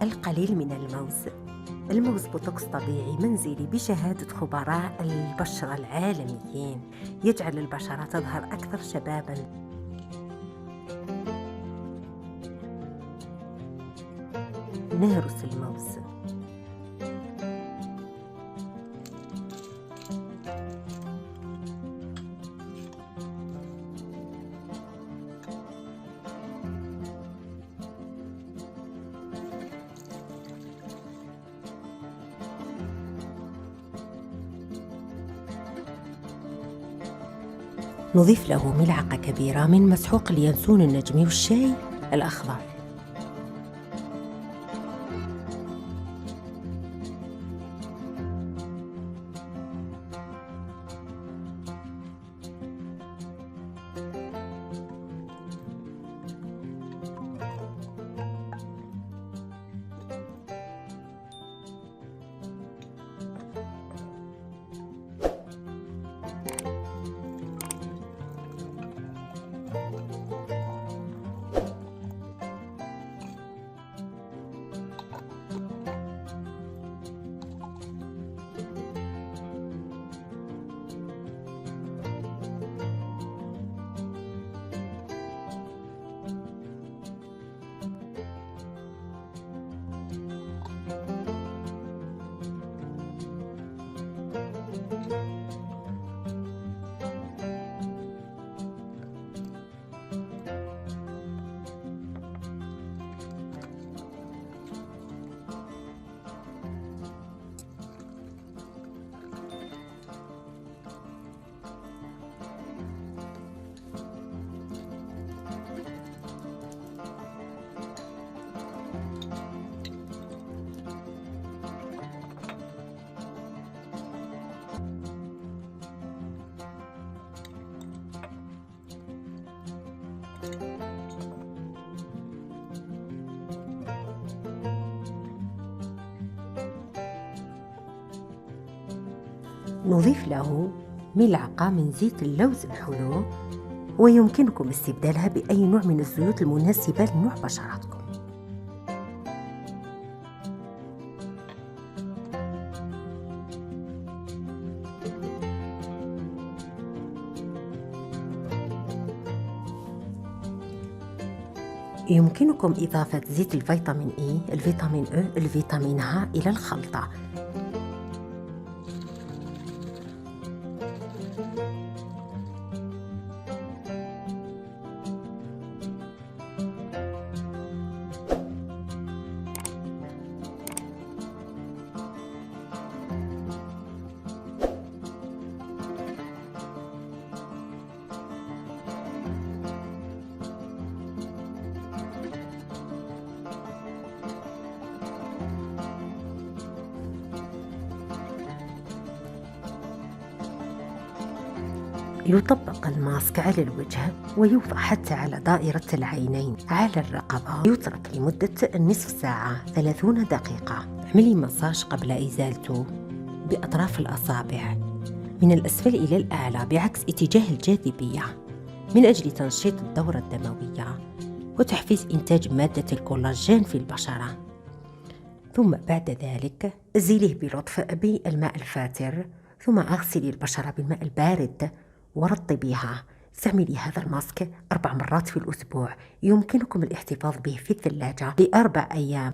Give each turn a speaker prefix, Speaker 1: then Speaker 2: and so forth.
Speaker 1: القليل من الموز. الموز بوتوكس طبيعي منزلي بشهادة خبراء البشرة العالميين، يجعل البشرة تظهر أكثر شباباً. نهرس الموز. نضيف له ملعقة كبيرة من مسحوق اليانسون النجمي والشاي الأخضر. نضيف له ملعقة من زيت اللوز الحلو، ويمكنكم استبدالها بأي نوع من الزيوت المناسبة لنوع بشرتكم. يمكنكم إضافة زيت الفيتامين إي، الفيتامين أو، الفيتامين ه إلى الخلطة. يطبق الماسك على الوجه ويوضع حتى على دائرة العينين. على الرقبة يترك لمدة نصف ساعة 30 دقيقة. اعملي مساج قبل إزالته بأطراف الأصابع من الأسفل إلى الأعلى بعكس اتجاه الجاذبية، من أجل تنشيط الدورة الدموية وتحفيز إنتاج مادة الكولاجين في البشرة. ثم بعد ذلك زيليه بلطف بالماء الفاتر، ثم اغسلي البشرة بالماء البارد ورطبيها. استعملي هذا الماسك 4 مرات في الأسبوع. يمكنكم الاحتفاظ به في الثلاجة ل4 أيام.